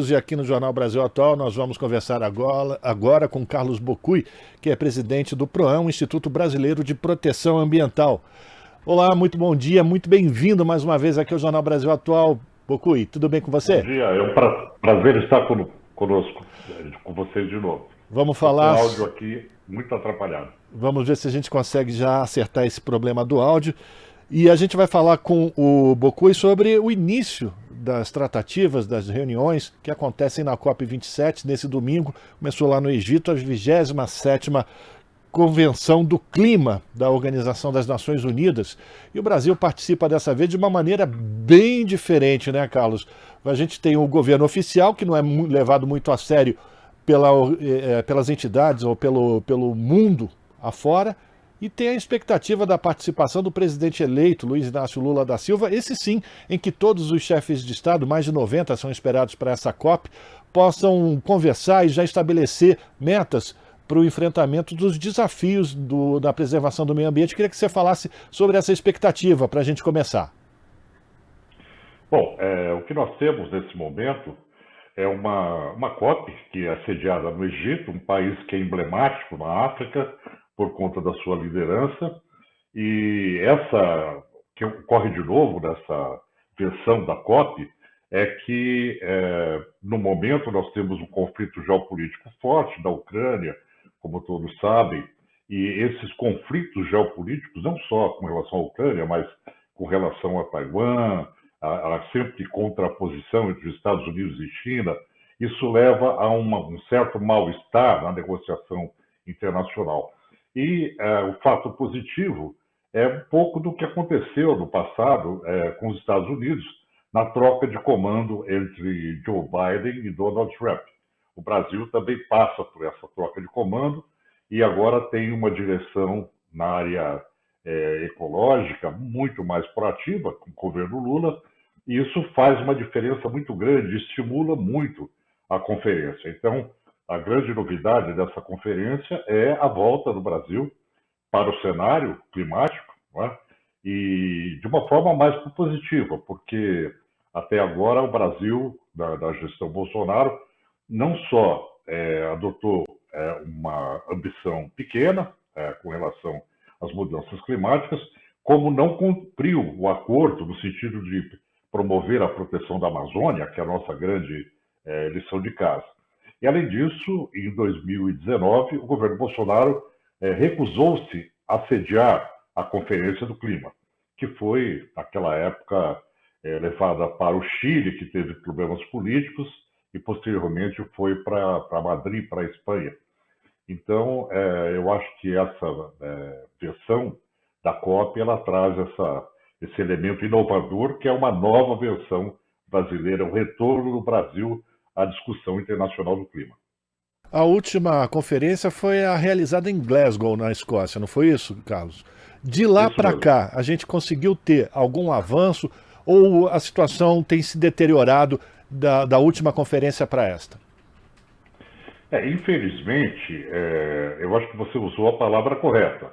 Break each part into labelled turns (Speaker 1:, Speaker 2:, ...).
Speaker 1: News e aqui no Jornal Brasil Atual nós vamos conversar agora com Carlos Bocui, que é presidente do PROAM, Instituto Brasileiro de Proteção Ambiental. Olá, muito bom dia, muito bem-vindo mais uma vez aqui ao Jornal Brasil Atual. Bocui, tudo bem com
Speaker 2: Bom
Speaker 1: você?
Speaker 2: dia, é um prazer estar conosco, com vocês de novo.
Speaker 1: Vamos
Speaker 2: Estou com o
Speaker 1: falar,
Speaker 2: áudio aqui muito atrapalhado.
Speaker 1: vamos ver se a gente consegue já acertar esse problema do áudio. E a gente vai falar com o Bocui sobre o início das tratativas, das reuniões que acontecem na COP27 nesse domingo. Começou lá no Egito a 27ª Convenção do Clima da Organização das Nações Unidas. E o Brasil participa dessa vez de uma maneira bem diferente, né, Carlos? A gente tem o governo oficial, que não é levado muito a sério pelas entidades ou pelo mundo afora, e tem a expectativa da participação do presidente eleito, Luiz Inácio Lula da Silva, esse sim, em que todos os chefes de Estado, mais de 90 são esperados para essa COP, possam conversar e já estabelecer metas para o enfrentamento dos desafios da preservação do meio ambiente. Queria que você falasse sobre essa expectativa, para a gente começar.
Speaker 2: Bom, o que nós temos nesse momento é uma COP que é sediada no Egito, um país que é emblemático na África, por conta da sua liderança, e essa que ocorre de novo nessa versão da COP é que, no momento, nós temos um conflito geopolítico forte da Ucrânia, como todos sabem, e esses conflitos geopolíticos, não só com relação à Ucrânia, mas com relação a Taiwan, a sempre contraposição entre os Estados Unidos e China, isso leva a um certo mal-estar na negociação internacional. E o fato positivo é um pouco do que aconteceu no passado com os Estados Unidos na troca de comando entre Joe Biden e Donald Trump. O Brasil também passa por essa troca de comando e agora tem uma direção na área ecológica muito mais proativa com o governo Lula, e isso faz uma diferença muito grande, estimula muito a conferência. Então, a grande novidade dessa conferência é a volta do Brasil para o cenário climático, não é? E de uma forma mais positiva, porque até agora o Brasil, da gestão Bolsonaro, não só adotou uma ambição pequena com relação às mudanças climáticas, como não cumpriu o acordo no sentido de promover a proteção da Amazônia, que é a nossa grande lição de casa. E, além disso, em 2019, o governo Bolsonaro recusou-se a sediar a Conferência do Clima, que foi, naquela época, levada para o Chile, que teve problemas políticos, e, posteriormente, foi para Madrid, para a Espanha. Então, eu acho que essa versão da COP, ela traz esse elemento inovador, que é uma nova versão brasileira, o retorno do Brasil à discussão internacional do clima.
Speaker 1: A última conferência foi a realizada em Glasgow, na Escócia, não foi isso, Carlos? De lá
Speaker 2: Isso
Speaker 1: para
Speaker 2: mesmo.
Speaker 1: cá, a gente conseguiu ter algum avanço ou a situação tem se deteriorado da última conferência para esta?
Speaker 2: Infelizmente, eu acho que você usou a palavra correta.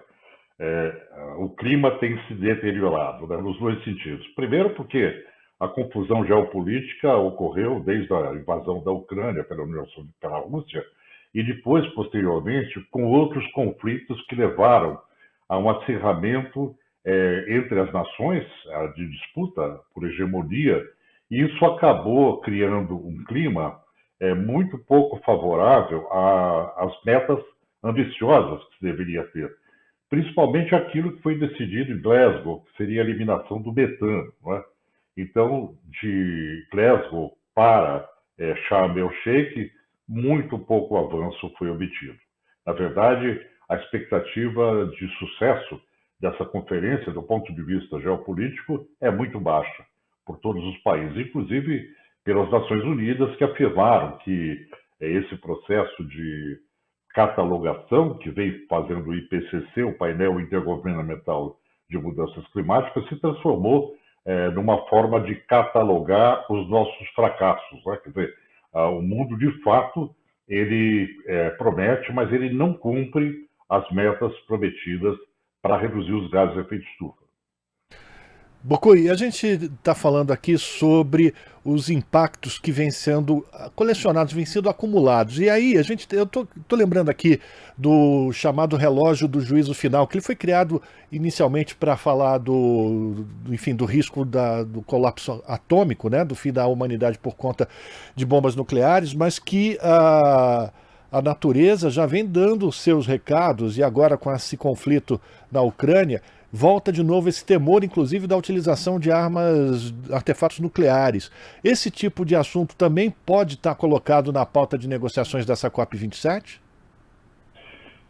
Speaker 2: O clima tem se deteriorado, né, nos dois sentidos. Primeiro, porque a confusão geopolítica ocorreu desde a invasão da Ucrânia pela Rússia e depois, posteriormente, com outros conflitos que levaram a um acirramento entre as nações, de disputa por hegemonia, e isso acabou criando um clima muito pouco favorável às metas ambiciosas que se deveria ter. Principalmente aquilo que foi decidido em Glasgow, que seria a eliminação do metano, não é? Então, de Glasgow para Sharm el-Sheikh, muito pouco avanço foi obtido. Na verdade, a expectativa de sucesso dessa conferência, do ponto de vista geopolítico, é muito baixa por todos os países, inclusive pelas Nações Unidas, que afirmaram que esse processo de catalogação que vem fazendo o IPCC, o painel intergovernamental de mudanças climáticas, se transformou numa forma de catalogar os nossos fracassos, né? Quer dizer, o mundo de fato ele promete, mas ele não cumpre as metas prometidas para reduzir os gases de efeito estufa.
Speaker 1: Bocoi, a gente está falando aqui sobre os impactos que vêm sendo colecionados, vêm sendo acumulados. E aí, eu tô lembrando aqui do chamado relógio do juízo final, que ele foi criado inicialmente para falar enfim, do risco do colapso atômico, né, do fim da humanidade por conta de bombas nucleares, mas que a natureza já vem dando os seus recados, e agora com esse conflito na Ucrânia, volta de novo esse temor, inclusive, da utilização de armas, artefatos nucleares. Esse tipo de assunto também pode estar colocado na pauta de negociações dessa COP27?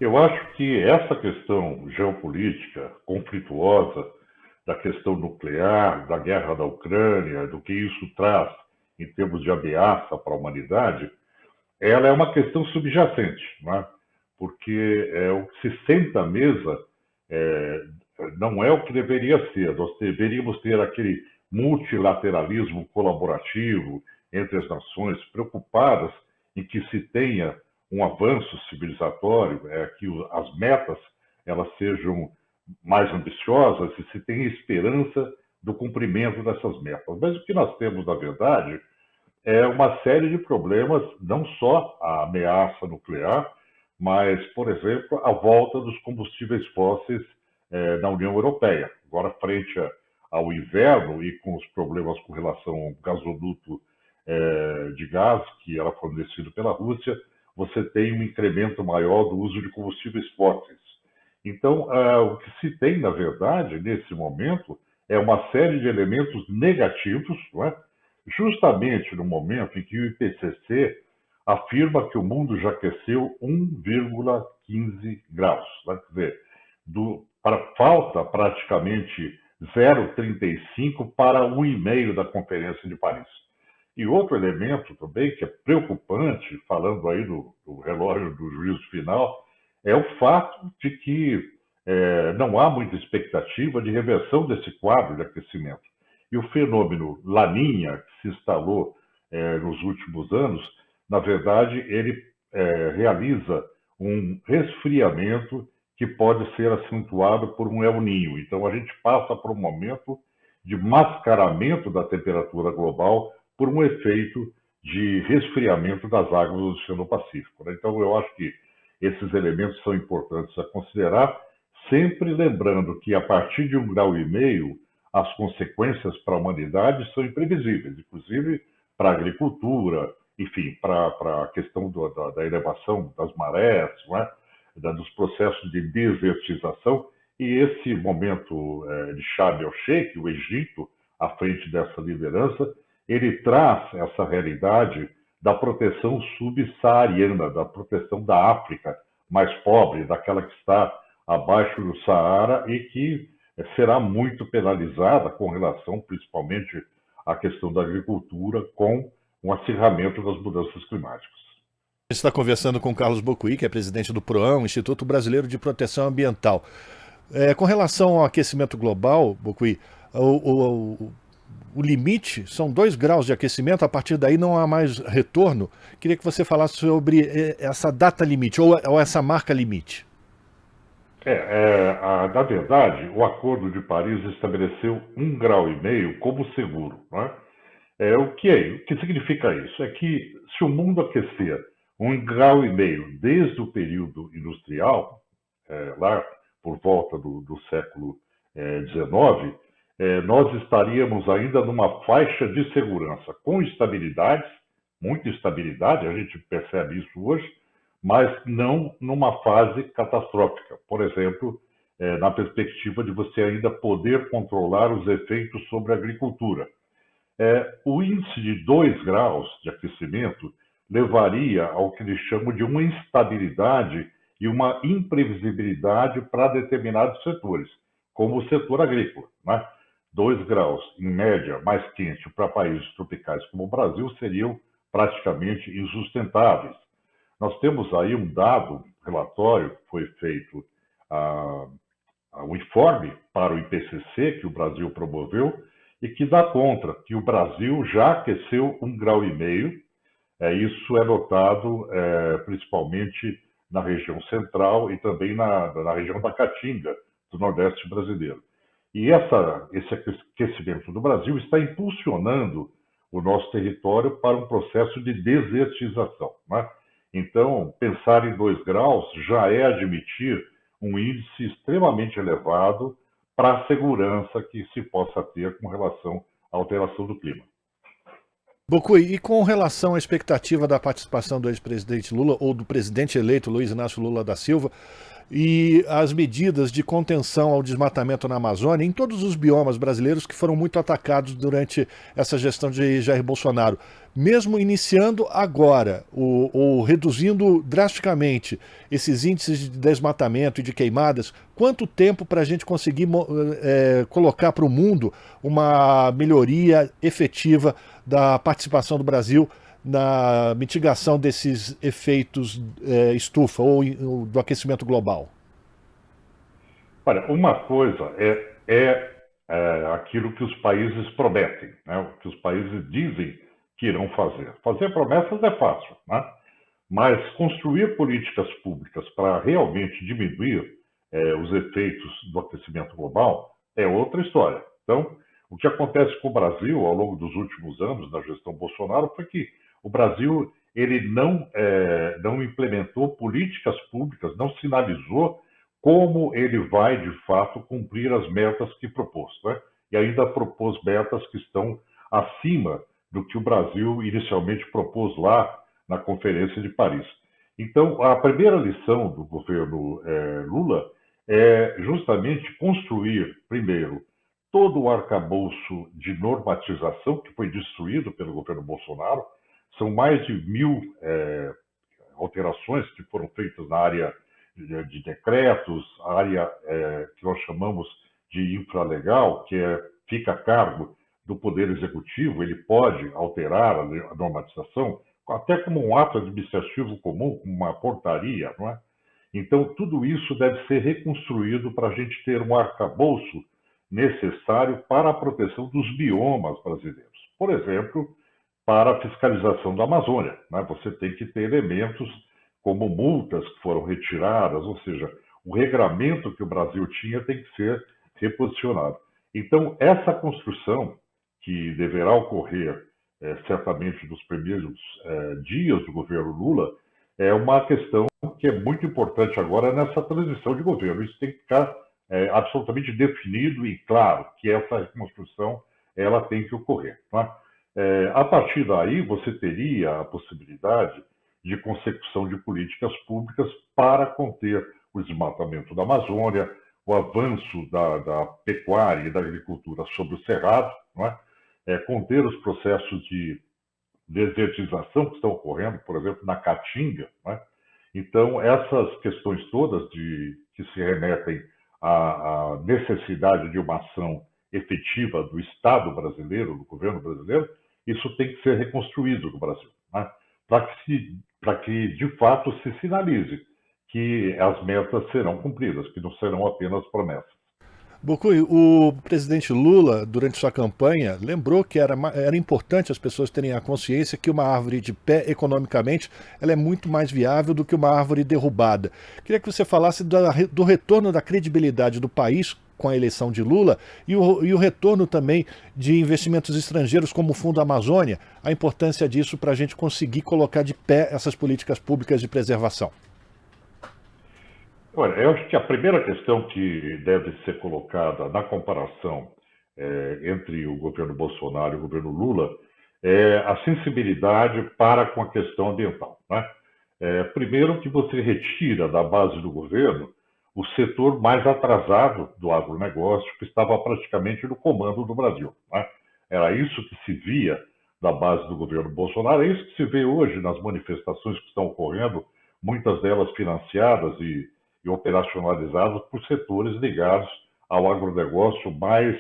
Speaker 2: Eu acho que essa questão geopolítica, conflituosa, da questão nuclear, da guerra da Ucrânia, do que isso traz em termos de ameaça para a humanidade, ela é uma questão subjacente, né? Porque o que se senta à mesa é, não é o que deveria ser. Nós deveríamos ter aquele multilateralismo colaborativo entre as nações, preocupadas em que se tenha um avanço civilizatório, que as metas elas sejam mais ambiciosas e se tenha esperança do cumprimento dessas metas. Mas o que nós temos, na verdade, é uma série de problemas, não só a ameaça nuclear, mas, por exemplo, a volta dos combustíveis fósseis na União Europeia. Agora, frente ao inverno e com os problemas com relação ao gasoduto de gás, que era fornecido pela Rússia, você tem um incremento maior do uso de combustíveis fósseis. Então, o que se tem, na verdade, nesse momento, é uma série de elementos negativos, não é? Justamente no momento em que o IPCC afirma que o mundo já aqueceu 1,15 graus. Né? Quer dizer, falta praticamente 0,35 para 1,5 da Conferência de Paris. E outro elemento também que é preocupante, falando aí do relógio do juízo final, é o fato de que não há muita expectativa de reversão desse quadro de aquecimento. E o fenômeno Laninha, que se instalou nos últimos anos, na verdade, ele realiza um resfriamento que pode ser acentuado por um El Niño. Então, a gente passa por um momento de mascaramento da temperatura global por um efeito de resfriamento das águas do Oceano Pacífico. Né? Então, eu acho que esses elementos são importantes a considerar, sempre lembrando que a partir de 1,5 graus, as consequências para a humanidade são imprevisíveis, inclusive para a agricultura, enfim, para a questão da elevação das marés, não é? Dos processos de desertização. E esse momento de Sharm el-Sheikh, o Egito, à frente dessa liderança, ele traz essa realidade da proteção subsaariana, da proteção da África mais pobre, daquela que está abaixo do Saara e que será muito penalizada com relação, principalmente, à questão da agricultura, com o acirramento das mudanças climáticas.
Speaker 1: A gente está conversando com o Carlos Bocuí, que é presidente do PROAM, Instituto Brasileiro de Proteção Ambiental. Com relação ao aquecimento global, Bocuí, o limite são 2 graus de aquecimento, a partir daí não há mais retorno. Queria que você falasse sobre essa data limite, ou essa marca limite.
Speaker 2: Na verdade, o Acordo de Paris estabeleceu 1,5 graus como seguro. Não é? O que significa isso? É que se o mundo aquecer 1,5 graus desde o período industrial, lá por volta do século XIX, nós estaríamos ainda numa faixa de segurança, com estabilidades, muita estabilidade, a gente percebe isso hoje, mas não numa fase catastrófica. Por exemplo, na perspectiva de você ainda poder controlar os efeitos sobre a agricultura. O índice de 2 graus de aquecimento levaria ao que eles chamam de uma instabilidade e uma imprevisibilidade para determinados setores, como o setor agrícola. Né? 2 graus, em média, mais quente para países tropicais como o Brasil seriam praticamente insustentáveis. Nós temos aí um dado, relatório que foi feito, um informe para o IPCC, que o Brasil promoveu, e que dá conta que o Brasil já aqueceu 1,5 graus. Isso é notado principalmente na região central e também na região da Caatinga, do Nordeste brasileiro. E esse aquecimento do Brasil está impulsionando o nosso território para um processo de desertização, né? Então, pensar em 2 graus já é admitir um índice extremamente elevado para a segurança que se possa ter com relação à alteração do clima.
Speaker 1: Bocui, e com relação à expectativa da participação do ex-presidente Lula ou do presidente eleito Luiz Inácio Lula da Silva e as medidas de contenção ao desmatamento na Amazônia, em todos os biomas brasileiros que foram muito atacados durante essa gestão de Jair Bolsonaro, mesmo iniciando agora ou reduzindo drasticamente esses índices de desmatamento e de queimadas, quanto tempo para a gente conseguir colocar para o mundo uma melhoria efetiva da participação do Brasil na mitigação desses efeitos estufa ou do aquecimento global?
Speaker 2: Olha, uma coisa é aquilo que os países prometem, né? O que os países dizem que irão fazer. Fazer promessas é fácil, né? Mas construir políticas públicas para realmente diminuir os efeitos do aquecimento global é outra história. Então, o que acontece com o Brasil ao longo dos últimos anos, na gestão Bolsonaro, foi que o Brasil ele não implementou políticas públicas, não sinalizou como ele vai, de fato, cumprir as metas que propôs, né? E ainda propôs metas que estão acima do que o Brasil inicialmente propôs lá na Conferência de Paris. Então, a primeira lição do governo Lula é justamente construir, primeiro, todo o arcabouço de normatização que foi destruído pelo governo Bolsonaro. São mais de 1.000 alterações que foram feitas na área de decretos, a área que nós chamamos de infralegal, que fica a cargo do Poder Executivo. Ele pode alterar a normatização até como um ato administrativo comum, como uma portaria, não é? Então, tudo isso deve ser reconstruído para a gente ter um arcabouço necessário para a proteção dos biomas brasileiros. Por exemplo, para a fiscalização da Amazônia, né? Você tem que ter elementos como multas que foram retiradas, ou seja, o regramento que o Brasil tinha tem que ser reposicionado. Então, essa construção, que deverá ocorrer certamente nos primeiros dias do governo Lula, é uma questão que é muito importante agora nessa transição de governo. Isso tem que ficar absolutamente definido e claro que essa reconstrução ela tem que ocorrer, tá? A partir daí, você teria a possibilidade de consecução de políticas públicas para conter o desmatamento da Amazônia, o avanço da pecuária e da agricultura sobre o cerrado, não é? Conter os processos de desertização que estão ocorrendo, por exemplo, na Caatinga, não é? Então, essas questões todas que se remetem à necessidade de uma ação efetiva do Estado brasileiro, do governo brasileiro, isso tem que ser reconstruído no Brasil, né? Para que, de fato, se sinalize que as metas serão cumpridas, que não serão apenas promessas.
Speaker 1: Bocui, o presidente Lula, durante sua campanha, lembrou que era importante as pessoas terem a consciência que uma árvore de pé, economicamente, ela é muito mais viável do que uma árvore derrubada. Queria que você falasse do retorno da credibilidade do país com a eleição de Lula e o retorno também de investimentos estrangeiros como o Fundo Amazônia, a importância disso para a gente conseguir colocar de pé essas políticas públicas de preservação.
Speaker 2: Olha, eu acho que a primeira questão que deve ser colocada na comparação entre o governo Bolsonaro e o governo Lula é a sensibilidade para com a questão ambiental, né? Primeiro que você retira da base do governo o setor mais atrasado do agronegócio, que estava praticamente no comando do Brasil, né? Era isso que se via da base do governo Bolsonaro, é isso que se vê hoje nas manifestações que estão ocorrendo, muitas delas financiadas e operacionalizadas por setores ligados ao agronegócio mais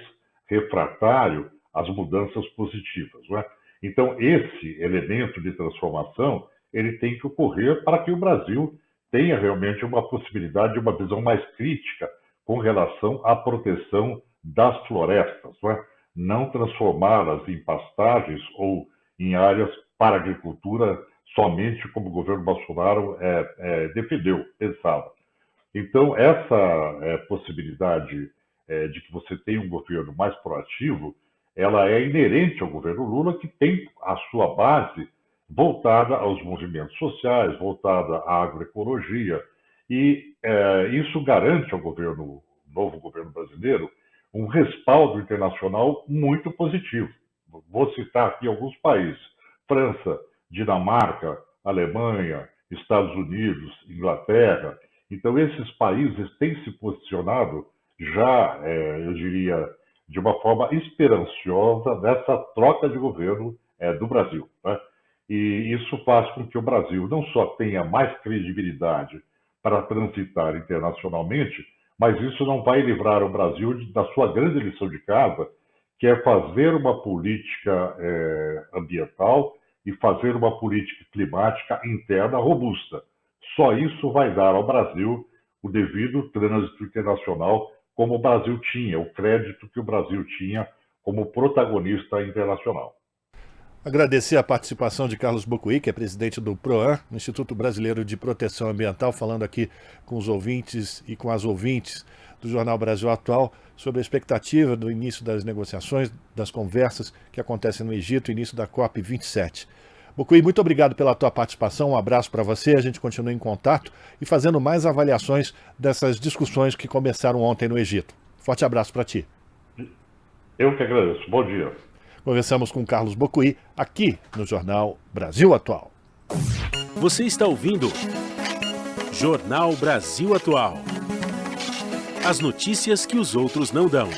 Speaker 2: refratário às mudanças positivas, não é? Então, esse elemento de transformação, ele tem que ocorrer para que o Brasil tenha realmente uma possibilidade de uma visão mais crítica com relação à proteção das florestas, não é? Não transformá-las em pastagens ou em áreas para agricultura somente como o governo Bolsonaro defendeu, pensava. Então, essa possibilidade de que você tem um governo mais proativo, ela é inerente ao governo Lula, que tem a sua base voltada aos movimentos sociais, voltada à agroecologia, e isso garante ao novo governo brasileiro, um respaldo internacional muito positivo. Vou citar aqui alguns países: França, Dinamarca, Alemanha, Estados Unidos, Inglaterra. Então, esses países têm se posicionado já, eu diria, de uma forma esperançosa nessa troca de governo do Brasil, né? E isso faz com que o Brasil não só tenha mais credibilidade para transitar internacionalmente, mas isso não vai livrar o Brasil da sua grande lição de casa, que é fazer uma política ambiental e fazer uma política climática interna robusta. Só isso vai dar ao Brasil o devido trânsito internacional, como o Brasil tinha, o crédito que o Brasil tinha como protagonista internacional.
Speaker 1: Agradecer a participação de Carlos Bocuí, que é presidente do PROAN, Instituto Brasileiro de Proteção Ambiental, falando aqui com os ouvintes e com as ouvintes do Jornal Brasil Atual sobre a expectativa do início das negociações, das conversas que acontecem no Egito, início da COP27. Bocuí, muito obrigado pela tua participação, um abraço para você, a gente continua em contato e fazendo mais avaliações dessas discussões que começaram ontem no Egito. Forte abraço para ti.
Speaker 2: Eu que agradeço. Bom dia.
Speaker 1: Conversamos com Carlos Bocuí, aqui no Jornal Brasil Atual.
Speaker 3: Você está ouvindo Jornal Brasil Atual. As notícias que os outros não dão.